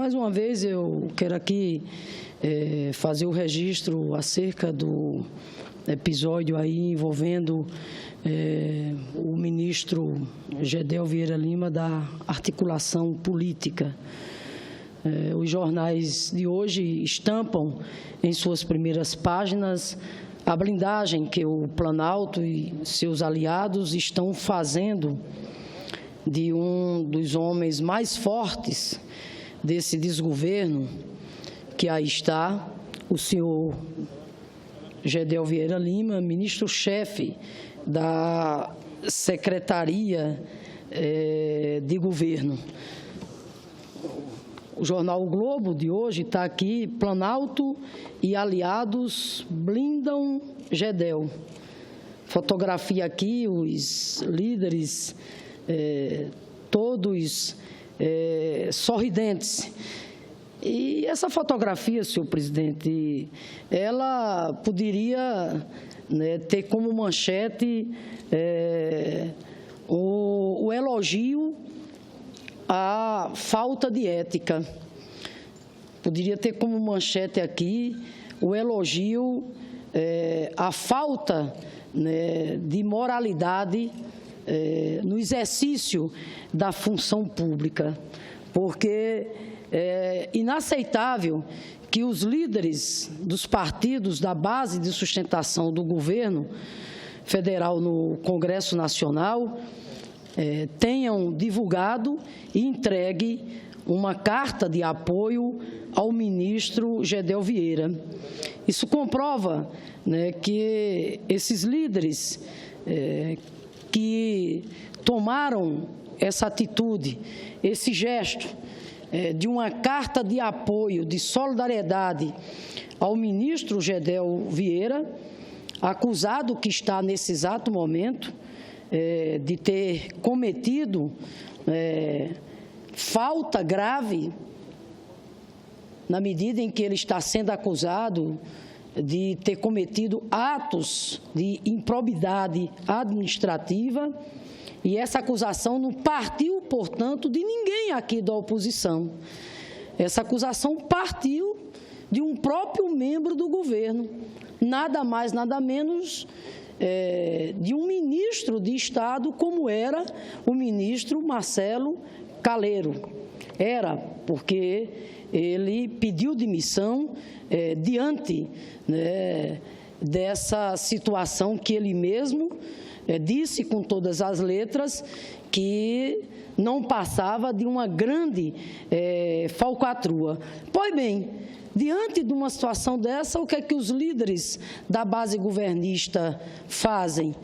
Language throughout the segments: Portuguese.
Mais uma vez, eu quero aqui fazer o registro acerca do episódio aí envolvendo o ministro Gedel Vieira Lima da articulação política. Os jornais de hoje estampam em suas primeiras páginas a blindagem que o Planalto e seus aliados estão fazendo de um dos homens mais fortes desse desgoverno, que aí está o senhor Gedel Vieira Lima, ministro-chefe da Secretaria de Governo. O jornal O Globo de hoje está aqui: Planalto e aliados blindam Gedel. Fotografia aqui, os líderes todos sorridentes. E essa fotografia, senhor presidente, ela poderia ter como manchete o elogio à falta de ética. Poderia ter como manchete aqui o elogio à falta de moralidade no exercício da função pública, porque é inaceitável que os líderes dos partidos da base de sustentação do governo federal no Congresso Nacional tenham divulgado e entregue uma carta de apoio ao ministro Gedel Vieira. Isso comprova que esses líderes que tomaram essa atitude, esse gesto de uma carta de apoio, de solidariedade ao ministro Gedel Vieira, acusado que está nesse exato momento de ter cometido falta grave, na medida em que ele está sendo acusado de ter cometido atos de improbidade administrativa, e essa acusação não partiu, portanto, de ninguém aqui da oposição. Essa acusação partiu de um próprio membro do governo, nada mais, nada menos de um ministro de Estado, como era o ministro Marcelo Calero. Era, porque ele pediu demissão diante dessa situação que ele mesmo disse com todas as letras que não passava de uma grande falcatrua. Pois bem, diante de uma situação dessa, o que é que os líderes da base governista fazem?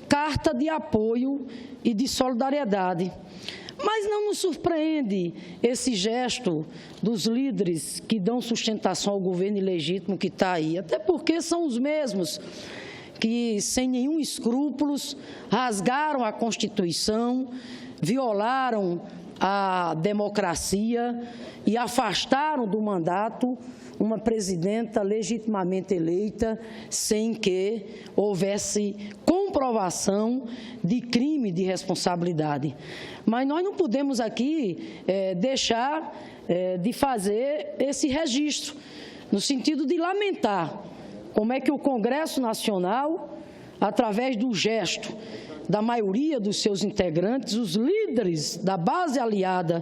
Carta de apoio e de solidariedade. Mas não nos surpreende esse gesto dos líderes que dão sustentação ao governo ilegítimo que está aí, até porque são os mesmos que, sem nenhum escrúpulos, rasgaram a Constituição, violaram a democracia e afastaram do mandato uma presidenta legitimamente eleita sem que houvesse comprovação de crime de responsabilidade. Mas nós não podemos aqui deixar de fazer esse registro, no sentido de lamentar como é que o Congresso Nacional, através do gesto da maioria dos seus integrantes, os líderes da base aliada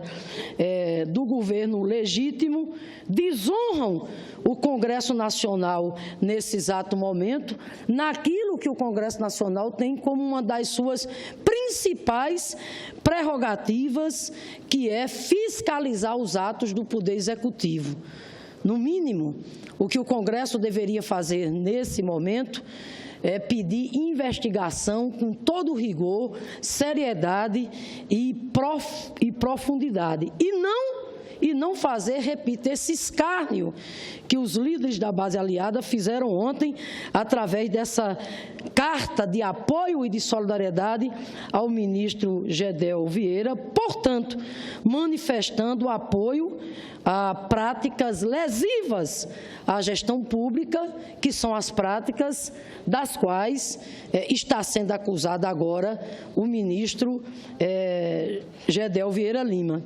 do governo legítimo, desonram o Congresso Nacional nesse exato momento, naquilo que o Congresso Nacional tem como uma das suas principais prerrogativas, que é fiscalizar os atos do Poder Executivo. No mínimo, o que o Congresso deveria fazer nesse momento é pedir investigação com todo rigor, seriedade e profundidade. E não fazer, repito, esse escárnio que os líderes da base aliada fizeram ontem através dessa carta de apoio e de solidariedade ao ministro Gedel Vieira, portanto, manifestando apoio a práticas lesivas à gestão pública, que são as práticas das quais está sendo acusado agora o ministro Gedel Vieira Lima.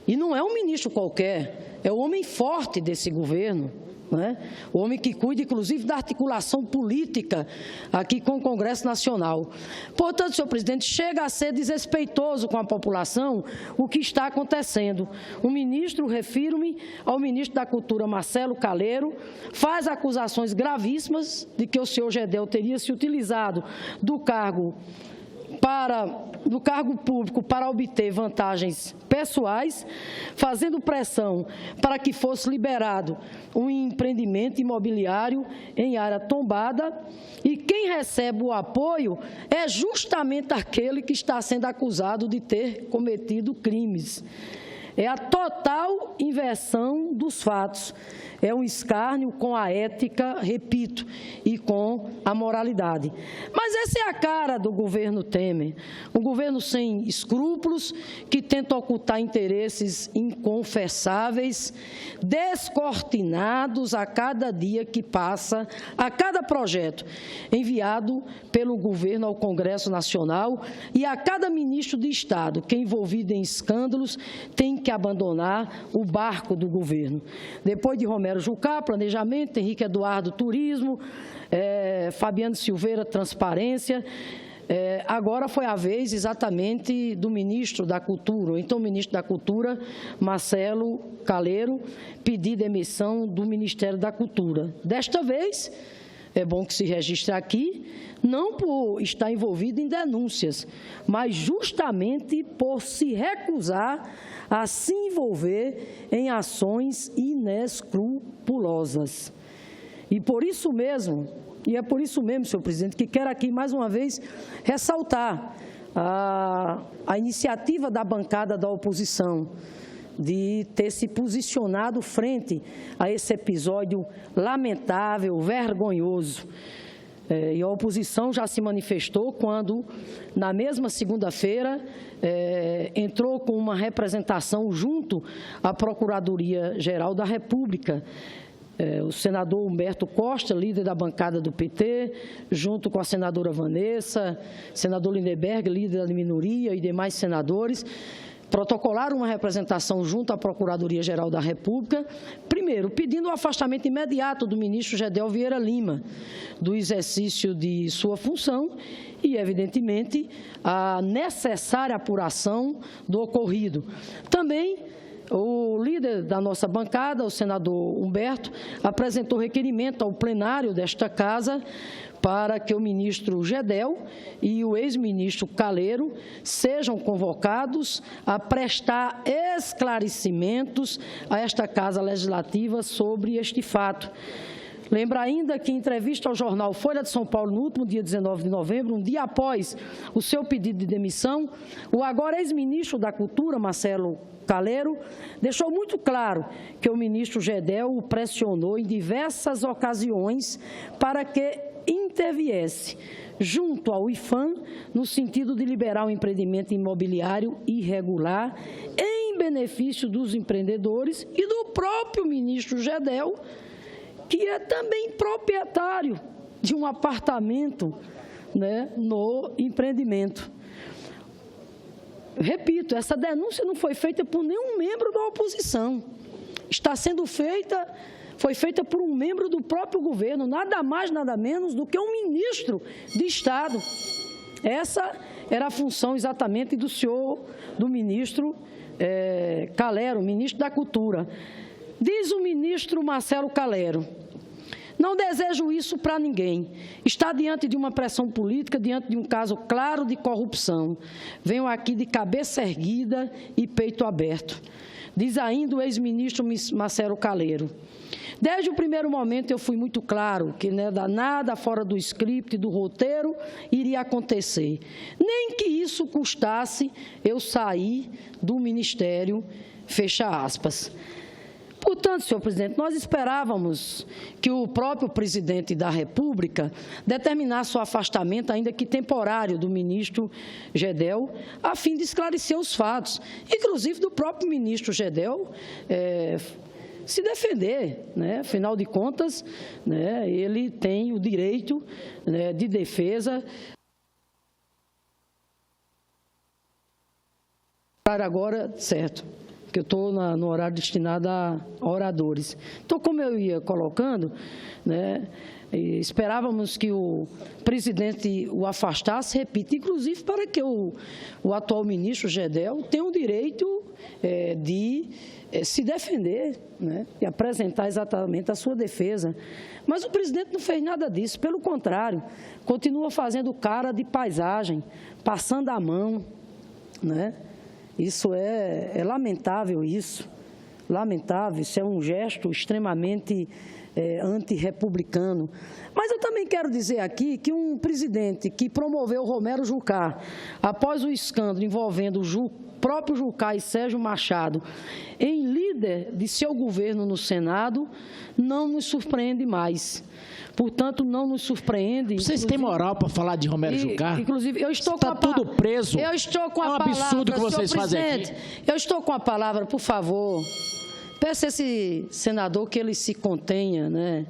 E não é um ministro qualquer, é o homem forte desse governo, né? O homem que cuida, inclusive, da articulação política aqui com o Congresso Nacional. Portanto, senhor presidente, chega a ser desrespeitoso com a população o que está acontecendo. O ministro, refiro-me ao ministro da Cultura, Marcelo Calero, faz acusações gravíssimas de que o senhor Gedel teria se utilizado do cargo público para obter vantagens pessoais, fazendo pressão para que fosse liberado um empreendimento imobiliário em área tombada, e quem recebe o apoio é justamente aquele que está sendo acusado de ter cometido crimes. É a total inversão dos fatos. É um escárnio com a ética, repito, e com a moralidade. Mas essa é a cara do governo Temer, um governo sem escrúpulos, que tenta ocultar interesses inconfessáveis, descortinados a cada dia que passa, a cada projeto enviado pelo governo ao Congresso Nacional, e a cada ministro de Estado que é envolvido em escândalos tem que abandonar o barco do governo. Depois de Romero Jucá, Planejamento, Henrique Eduardo, Turismo, Fabiano Silveira, Transparência, agora foi a vez exatamente do ministro da Cultura, ou então o ministro da Cultura, Marcelo Calero, pedir demissão do Ministério da Cultura. Desta vez, é bom que se registre aqui, não por estar envolvido em denúncias, mas justamente por se recusar a se envolver em ações inescrupulosas. E por isso mesmo, senhor presidente, que quero aqui mais uma vez ressaltar a iniciativa da bancada da oposição de ter se posicionado frente a esse episódio lamentável, vergonhoso. E a oposição já se manifestou quando, na mesma segunda-feira, entrou com uma representação junto à Procuradoria-Geral da República. O senador Humberto Costa, líder da bancada do PT, junto com a senadora Vanessa, senador Lindeberg, líder da minoria, e demais senadores, protocolaram uma representação junto à Procuradoria-Geral da República, primeiro, pedindo o afastamento imediato do ministro Gedel Vieira Lima do exercício de sua função e, evidentemente, a necessária apuração do ocorrido. Também, o líder da nossa bancada, o senador Humberto, apresentou requerimento ao plenário desta Casa para que o ministro Gedel e o ex-ministro Calero sejam convocados a prestar esclarecimentos a esta Casa Legislativa sobre este fato. Lembra ainda que, em entrevista ao jornal Folha de São Paulo, no último dia 19 de novembro, um dia após o seu pedido de demissão, o agora ex-ministro da Cultura, Marcelo Calero, deixou muito claro que o ministro Gedel o pressionou em diversas ocasiões para que interviesse junto ao IPHAN no sentido de liberar um empreendimento imobiliário irregular em benefício dos empreendedores e do próprio ministro Gedel, que é também proprietário de um apartamento, né, no empreendimento. Repito, essa denúncia não foi feita por nenhum membro da oposição. Está sendo feita, foi feita por um membro do próprio governo, nada mais, nada menos do que um ministro de Estado. Essa era a função exatamente do ministro Calero, ministro da Cultura. Diz o ministro Marcelo Calero: não desejo isso para ninguém. Está diante de uma pressão política, diante de um caso claro de corrupção. Venho aqui de cabeça erguida e peito aberto. Diz ainda o ex-ministro Marcelo Calero: desde o primeiro momento eu fui muito claro que nada fora do script, do roteiro, iria acontecer. Nem que isso custasse eu sair do ministério, fecha aspas. Portanto, senhor presidente, nós esperávamos que o próprio presidente da República determinasse o afastamento, ainda que temporário, do ministro Gedel, a fim de esclarecer os fatos, inclusive do próprio ministro Gedel se defender, né? Afinal de contas, né, ele tem o direito, né, de defesa. Agora, certo. que eu estou no horário destinado a oradores. Então, como eu ia colocando, né, esperávamos que o presidente o afastasse, repito, inclusive para que o atual ministro Gedel tenha o direito de se defender, né, e apresentar exatamente a sua defesa. Mas o presidente não fez nada disso, pelo contrário, continua fazendo cara de paisagem, passando a mão, né? Isso é lamentável, lamentável, isso é um gesto extremamente antirrepublicano. Mas eu também quero dizer aqui que um presidente que promoveu Romero Jucá, após o escândalo envolvendo o próprio Jucá e Sérgio Machado, em líder de seu governo no Senado, não nos surpreende mais. Portanto, não nos surpreende. Vocês têm moral para falar de Romero Jucá? Inclusive, eu estou com a palavra. Está tudo preso. Eu estou com a palavra. É um absurdo que vocês fazem aqui. Eu estou com a palavra, por favor. Peço a esse senador que ele se contenha, né?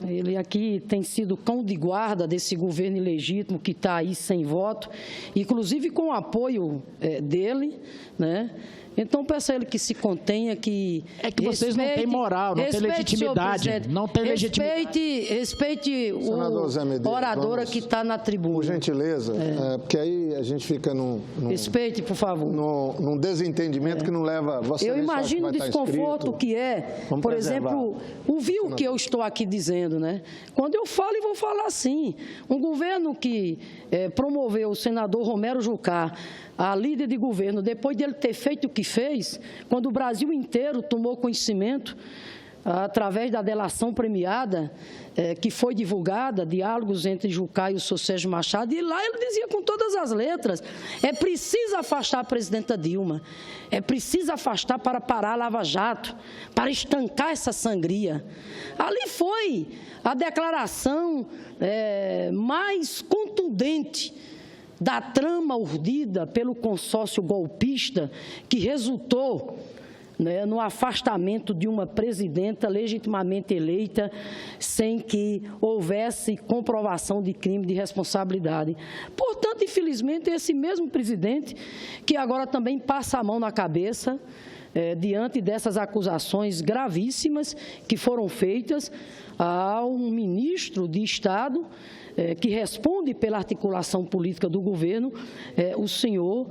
Ele aqui tem sido cão de guarda desse governo ilegítimo que está aí sem voto, inclusive com o apoio dele, né? Então, peço a ele que se contenha, que... É que vocês não têm moral, não têm legitimidade. Não tem legitimidade. Respeite o oradora que está na tribuna. Por gentileza, porque aí a gente fica respeite, por favor. Num desentendimento que não leva... Eu imagino o desconforto que é, por exemplo, ouvir o que eu estou aqui dizendo, né? Quando eu falo, e vou falar assim, um governo que promoveu o senador Romero Jucá, a líder de governo, depois dele ter feito o que fez, quando o Brasil inteiro tomou conhecimento, através da delação premiada, que foi divulgada, diálogos entre Jucá e o senhor Sérgio Machado, e lá ele dizia com todas as letras, é preciso afastar a presidenta Dilma, é preciso afastar para parar a Lava Jato, para estancar essa sangria. Ali foi a declaração mais contundente da trama urdida pelo consórcio golpista que resultou, né, no afastamento de uma presidenta legitimamente eleita sem que houvesse comprovação de crime de responsabilidade. Portanto, infelizmente, esse mesmo presidente que agora também passa a mão na cabeça diante dessas acusações gravíssimas que foram feitas a um ministro de Estado que responde pela articulação política do governo, o senhor,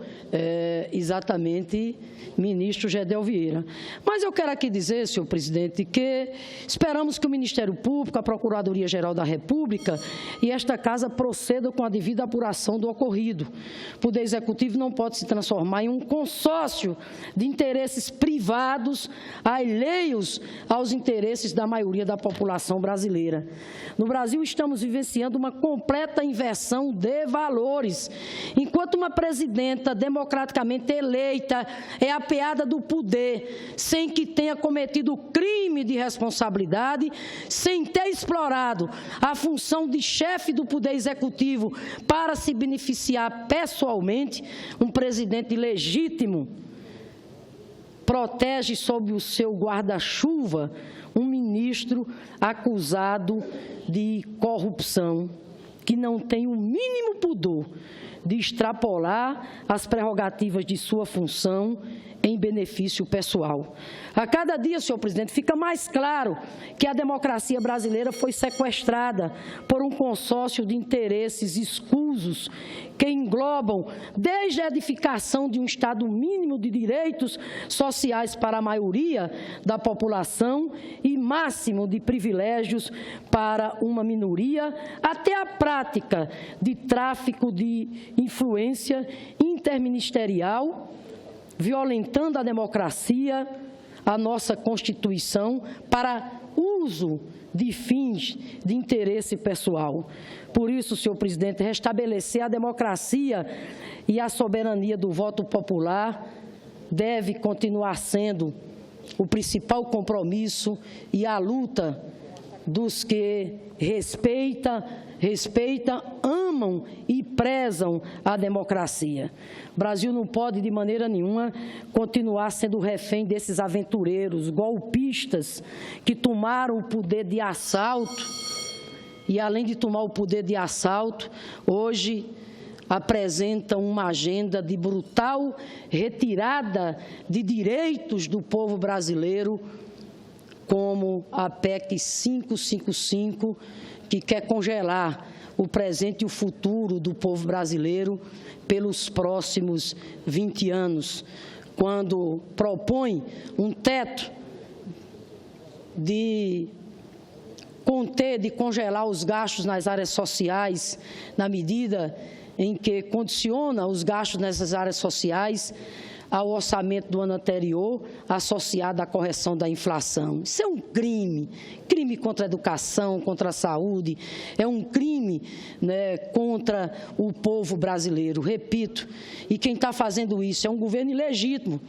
exatamente, ministro Gedel Vieira. Mas eu quero aqui dizer, senhor presidente, que esperamos que o Ministério Público, a Procuradoria-Geral da República e esta Casa procedam com a devida apuração do ocorrido. O Poder Executivo não pode se transformar em um consórcio de interesses privados alheios aos interesses da maioria da população brasileira. No Brasil, estamos vivenciando uma completa inversão de valores. Enquanto uma presidenta democraticamente eleita é apeada do poder, sem que tenha cometido crime de responsabilidade, sem ter explorado a função de chefe do Poder Executivo para se beneficiar pessoalmente, um presidente legítimo protege sob o seu guarda-chuva um ministro acusado de corrupção, que não tem o mínimo pudor de extrapolar as prerrogativas de sua função em benefício pessoal. A cada dia, senhor presidente, fica mais claro que a democracia brasileira foi sequestrada por um consórcio de interesses escusos que englobam desde a edificação de um Estado mínimo de direitos sociais para a maioria da população e máximo de privilégios para uma minoria, até a prática de tráfico de influência interministerial, violentando a democracia, a nossa Constituição, para uso de fins de interesse pessoal. Por isso, senhor presidente, restabelecer a democracia e a soberania do voto popular deve continuar sendo o principal compromisso e a luta dos que respeitam, amam e prezam a democracia. O Brasil não pode, de maneira nenhuma, continuar sendo refém desses aventureiros golpistas que tomaram o poder de assalto e, além de tomar o poder de assalto, hoje apresentam uma agenda de brutal retirada de direitos do povo brasileiro, como a PEC 555, que quer congelar o presente e o futuro do povo brasileiro pelos próximos 20 anos, quando propõe um teto de conter, de congelar os gastos nas áreas sociais, na medida em que condiciona os gastos nessas áreas sociais ao orçamento do ano anterior, associado à correção da inflação. Isso é um crime, crime contra a educação, contra a saúde, é um crime, né, contra o povo brasileiro, repito. E quem está fazendo isso é um governo ilegítimo,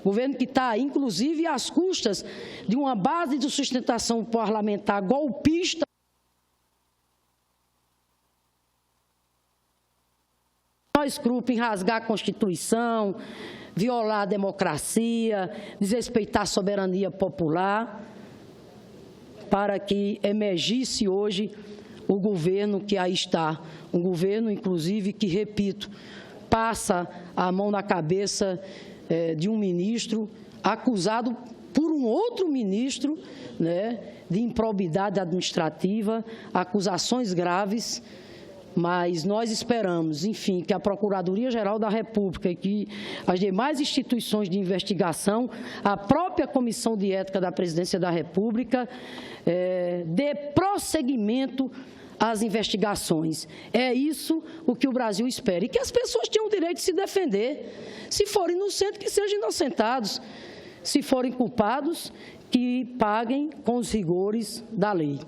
governo que está, inclusive, às custas de uma base de sustentação parlamentar golpista, escrúpulo em rasgar a Constituição, violar a democracia, desrespeitar a soberania popular, para que emergisse hoje o governo que aí está. Um governo, inclusive, que, repito, passa a mão na cabeça de um ministro acusado por um outro ministro, né, de improbidade administrativa, acusações graves. Mas nós esperamos, enfim, que a Procuradoria-Geral da República e que as demais instituições de investigação, a própria Comissão de Ética da Presidência da República, dê prosseguimento às investigações. É isso o que o Brasil espera. E que as pessoas tenham o direito de se defender. Se forem inocentes, que sejam inocentados. Se forem culpados, que paguem com os rigores da lei.